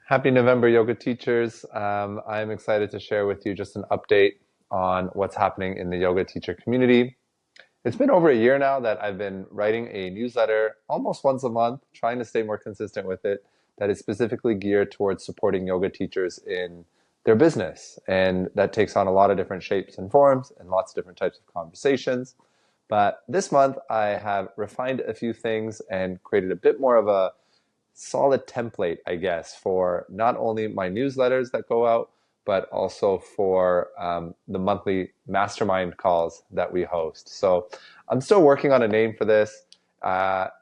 Happy November, yoga teachers. I'm excited to share with you just an update on what's happening in the yoga teacher community. It's been over a year now that I've been writing a newsletter almost once a month, trying to stay more consistent with it, that is specifically geared towards supporting yoga teachers in their business. And that takes on a lot of different shapes and forms and lots of different types of conversations. But this month, I have refined a few things and created a bit more of a solid template, I guess, for not only my newsletters that go out, but also for the monthly mastermind calls that we host. So I'm still working on a name for this.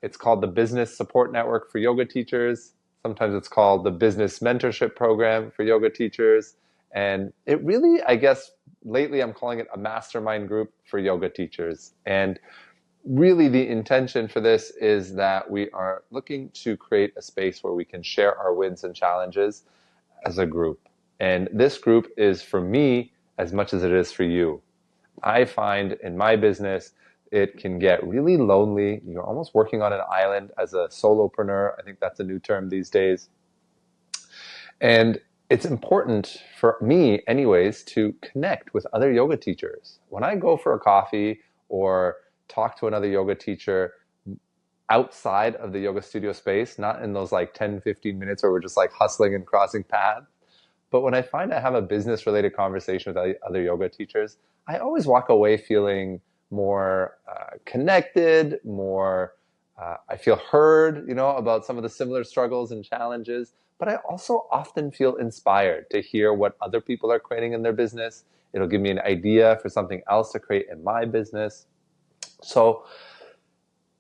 It's called the Business Support Network for Yoga Teachers. Sometimes it's called the Business Mentorship Program for Yoga Teachers. And it really, I guess, lately I'm calling it a mastermind group for yoga teachers. And really, the intention for this is that we are looking to create a space where we can share our wins and challenges as a group. And this group is for me as much as it is for you. I find in my business, it can get really lonely. You're almost working on an island as a solopreneur. I think that's a new term these days. And it's important for me, anyways, to connect with other yoga teachers. When I go for a coffee or talk to another yoga teacher outside of the yoga studio space, not in those like 10, 15 minutes where we're just like hustling and crossing paths. But when I find I have a business related conversation with other yoga teachers, I always walk away feeling more connected, more, I feel heard, about some of the similar struggles and challenges. But I also often feel inspired to hear what other people are creating in their business. It'll give me an idea for something else to create in my business. So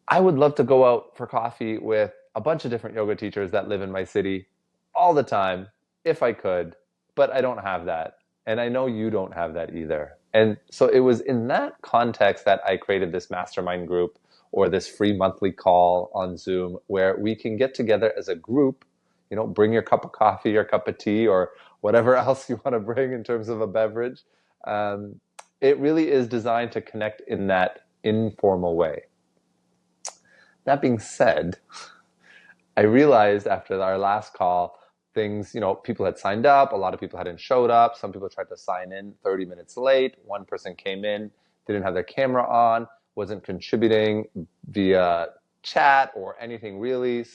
I would love to go out for coffee with a bunch of different yoga teachers that live in my city all the time, if I could, but I don't have that. And I know you don't have that either. And so it was in that context that I created this mastermind group or this free monthly call on Zoom where we can get together as a group, bring your cup of coffee or cup of tea or whatever else you want to bring in terms of a beverage. It really is designed to connect in that informal way. That being said, I realized after our last call, things, people had signed up, a lot of people hadn't showed up, some people tried to sign in 30 minutes late, one person came in, didn't have their camera on, wasn't contributing via chat or anything really,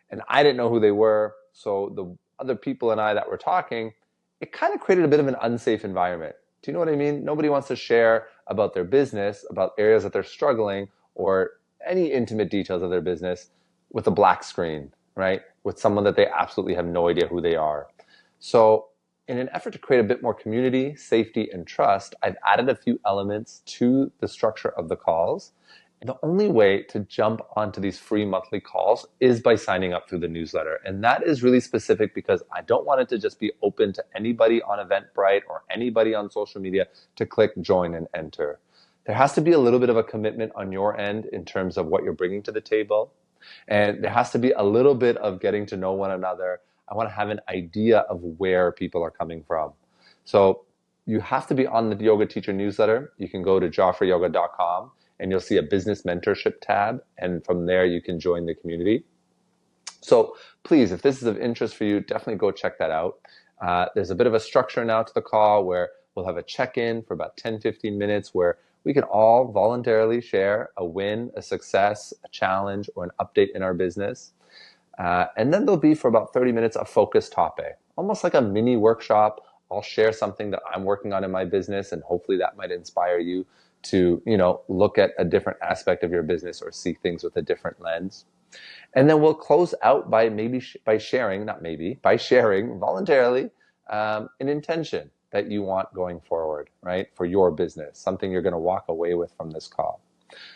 and I didn't know who they were, so the other people and I that were talking, it kind of created a bit of an unsafe environment. Do you know what I mean? Nobody wants to share about their business, about areas that they're struggling, or any intimate details of their business with a black screen, right? With someone that they absolutely have no idea who they are. So in an effort to create a bit more community, safety, and trust, I've added a few elements to the structure of the calls. The only way to jump onto these free monthly calls is by signing up through the newsletter. And that is really specific because I don't want it to just be open to anybody on Eventbrite or anybody on social media to click join and enter. There has to be a little bit of a commitment on your end in terms of what you're bringing to the table. And there has to be a little bit of getting to know one another. I want to have an idea of where people are coming from. So you have to be on the Yoga Teacher newsletter. You can go to jafferyoga.com. and you'll see a business mentorship tab. And from there, you can join the community. So please, if this is of interest for you, definitely go check that out. There's a bit of a structure now to the call where we'll have a check-in for about 10, 15 minutes where we can all voluntarily share a win, a success, a challenge, or an update in our business. And then there'll be for about 30 minutes a focus topic, almost like a mini workshop. I'll share something that I'm working on in my business, and hopefully that might inspire you to, look at a different aspect of your business or see things with a different lens. And then we'll close out by sharing voluntarily an intention that you want going forward, right? For your business, something you're going to walk away with from this call.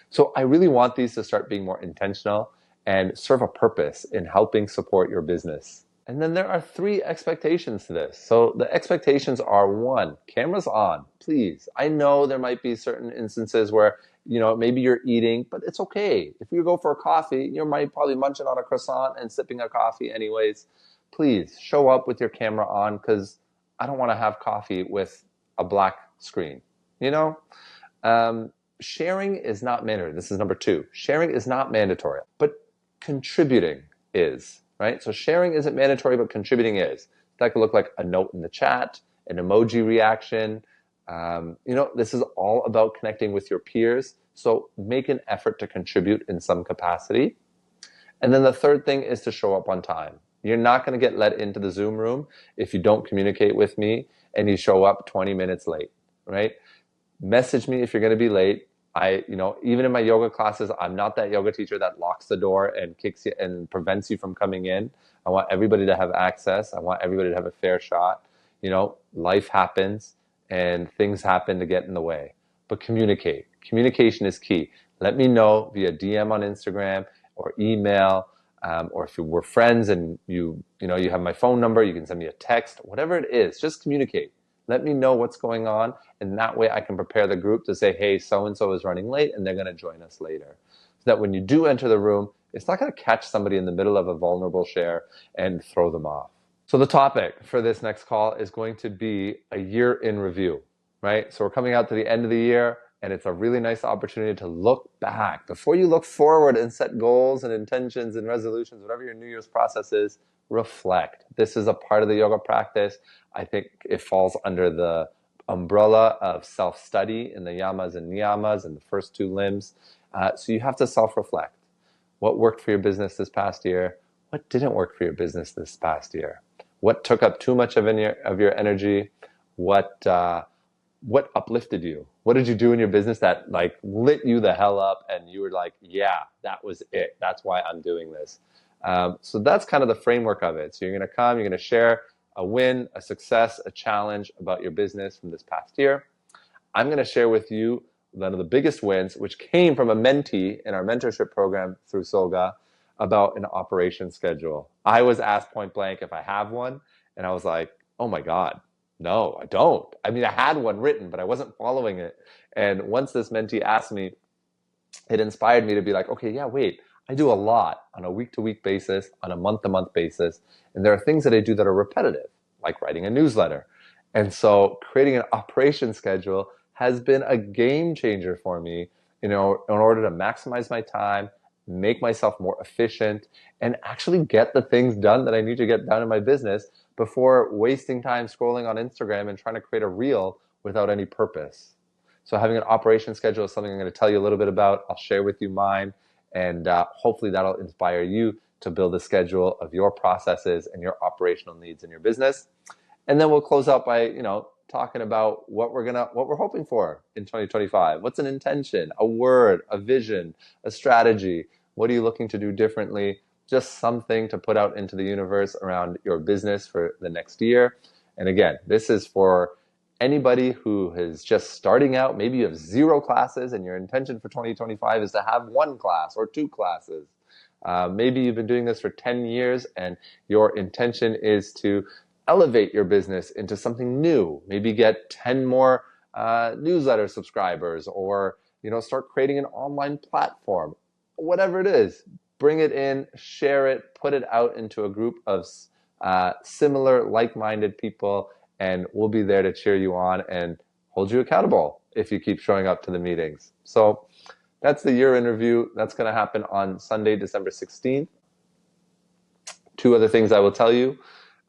So I really want these to start being more intentional and serve a purpose in helping support your business. And then there are 3 expectations to this. So the expectations are 1, cameras on, please. I know there might be certain instances where, maybe you're eating, but it's okay. If you go for a coffee, you might probably munching on a croissant and sipping a coffee anyways. Please show up with your camera on because I don't want to have coffee with a black screen. Sharing is not mandatory. This is number 2. Sharing is not mandatory, but contributing is. right? So sharing isn't mandatory, but contributing is. That could look like a note in the chat, an emoji reaction. This is all about connecting with your peers. So make an effort to contribute in some capacity. And then the third thing is to show up on time. You're not going to get let into the Zoom room if you don't communicate with me and you show up 20 minutes late, right? Message me if you're going to be late. Even in my yoga classes, I'm not that yoga teacher that locks the door and kicks you and prevents you from coming in. I want everybody to have access. I want everybody to have a fair shot. Life happens and things happen to get in the way. But communicate. Communication is key. Let me know via DM on Instagram or email, or if we're friends and you have my phone number, you can send me a text, whatever it is, just communicate. Let me know what's going on, and that way I can prepare the group to say, hey, so-and-so is running late, and they're going to join us later. So that when you do enter the room, it's not going to catch somebody in the middle of a vulnerable share and throw them off. So the topic for this next call is going to be a year in review, right? So we're coming out to the end of the year, and it's a really nice opportunity to look back. Before you look forward and set goals and intentions and resolutions, whatever your New Year's process is, reflect. This is a part of the yoga practice. I think it falls under the umbrella of self-study in the yamas and niyamas and the first two limbs. So you have to self-reflect. What worked for your business this past year? What didn't work for your business this past year? What took up too much of your energy? What uplifted you? What did you do in your business that lit you the hell up and you were like, yeah, that was it. That's why I'm doing this. So that's kind of the framework of it. So you're going to come, you're going to share a win, a success, a challenge about your business from this past year. I'm going to share with you one of the biggest wins, which came from a mentee in our mentorship program through Solga, about an operation schedule. I was asked point blank if I have one, and I was like, oh my God, no, I don't. I mean, I had one written, but I wasn't following it. And once this mentee asked me, it inspired me to be like, okay, yeah, wait, I do a lot on a week-to-week basis, on a month-to-month basis, and there are things that I do that are repetitive, like writing a newsletter. And so creating an operation schedule has been a game changer for me, in order to maximize my time, make myself more efficient, and actually get the things done that I need to get done in my business before wasting time scrolling on Instagram and trying to create a reel without any purpose. So having an operation schedule is something I'm going to tell you a little bit about. I'll share with you mine, and hopefully that'll inspire you to build a schedule of your processes and your operational needs in your business. And then we'll close out by, talking about what we're hoping for in 2025. What's an intention, a word, a vision, a strategy? What are you looking to do differently? Just something to put out into the universe around your business for the next year. And again, this is for anybody who is just starting out. Maybe you have 0 classes and your intention for 2025 is to have 1 class or 2 classes. Maybe you've been doing this for 10 years and your intention is to elevate your business into something new. Maybe get 10 more newsletter subscribers, or start creating an online platform. Whatever it is, bring it in, share it, put it out into a group of similar, like-minded people, and we'll be there to cheer you on and hold you accountable if you keep showing up to the meetings. So that's the year in review. That's going to happen on Sunday, December 16th. 2 other things I will tell you.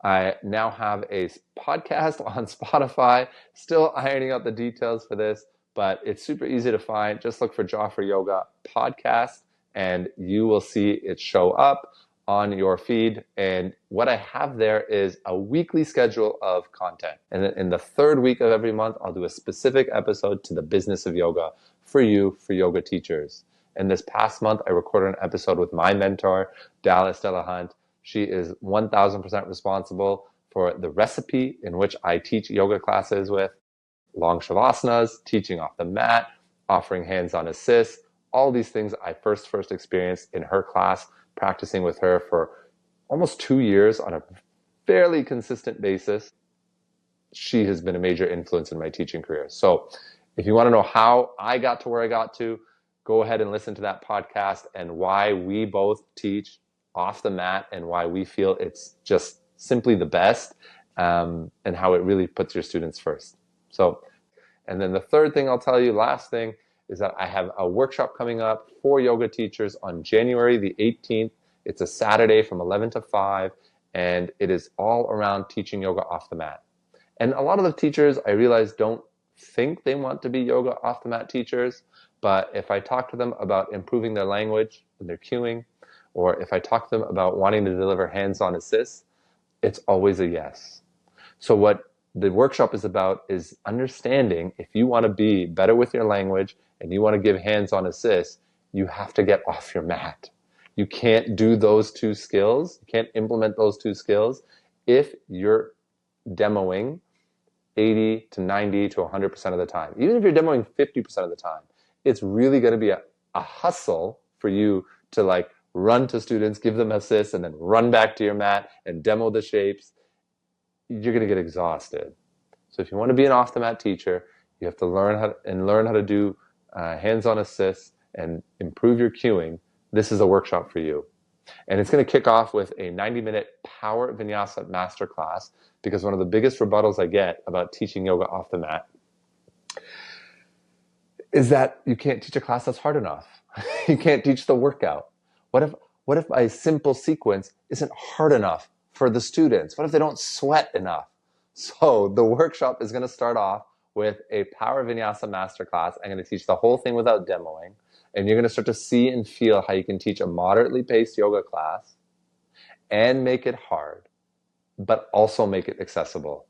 I now have a podcast on Spotify, still ironing out the details for this, but it's super easy to find. Just look for Jaffer Yoga Podcast, and you will see it show up on your feed. And what I have there is a weekly schedule of content. And then in the 3rd week of every month, I'll do a specific episode to the business of yoga for you, for yoga teachers. And this past month, I recorded an episode with my mentor, Dallas Delahunt. She is 1,000% responsible for the recipe in which I teach yoga classes with, long shavasnas, teaching off the mat, offering hands-on assists, all these things I first experienced in her class, practicing with her for almost 2 years on a fairly consistent basis. She has been a major influence in my teaching career. So if you want to know how I got to where I got to, go ahead and listen to that podcast and why we both teach off the mat and why we feel it's just simply the best, and how it really puts your students first. So, and then the 3rd thing I'll tell you, last thing, is that I have a workshop coming up for yoga teachers on January the 18th It's a Saturday from 11 to 5, and it is all around teaching yoga off the mat. And a lot of the teachers, I realize, don't think they want to be yoga off the mat teachers, but if I talk to them about improving their language and their cueing, or if I talk to them about wanting to deliver hands-on assists, it's always a yes. So what the workshop is about is understanding if you want to be better with your language and you want to give hands-on assists, you have to get off your mat. You can't do those two skills, you can't implement those two skills if you're demoing 80 to 90 to 100% of the time. Even if you're demoing 50% of the time, it's really going to be a hustle for you to like run to students, give them assists, and then run back to your mat and demo the shapes. You're going to get exhausted. So if you want to be an off-the-mat teacher, you have to learn how to do hands-on assists and improve your cueing. This is a workshop for you. And it's going to kick off with a 90-minute power vinyasa masterclass, because one of the biggest rebuttals I get about teaching yoga off the mat is that you can't teach a class that's hard enough. You can't teach the workout. What if my simple sequence isn't hard enough for the students? What if they don't sweat enough? So the workshop is going to start off with a power vinyasa masterclass. I'm going to teach the whole thing without demoing. And you're going to start to see and feel how you can teach a moderately paced yoga class and make it hard, but also make it accessible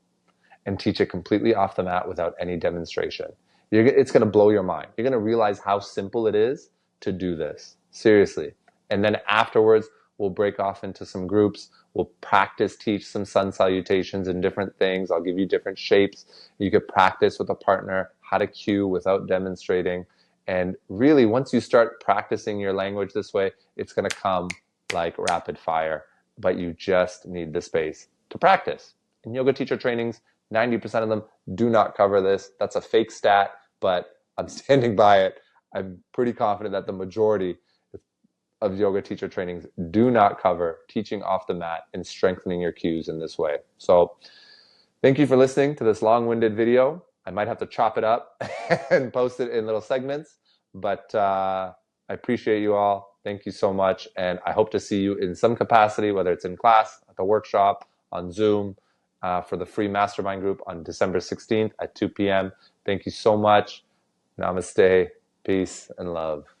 and teach it completely off the mat without any demonstration. It's going to blow your mind. You're going to realize how simple it is to do this. Seriously. And then afterwards, we'll break off into some groups. We'll practice, teach some sun salutations and different things. I'll give you different shapes. You could practice with a partner how to cue without demonstrating. And really, once you start practicing your language this way, it's going to come like rapid fire. But you just need the space to practice. In yoga teacher trainings, 90% of them do not cover this. That's a fake stat, but I'm standing by it. I'm pretty confident that the majority of yoga teacher trainings do not cover teaching off the mat and strengthening your cues in this way. So thank you for listening to this long-winded video. I might have to chop it up and post it in little segments, but I appreciate you all. Thank you so much. And I hope to see you in some capacity, whether it's in class, at the workshop, on Zoom, for the free mastermind group on December 16th at 2 p.m. Thank you so much. Namaste, peace, and love.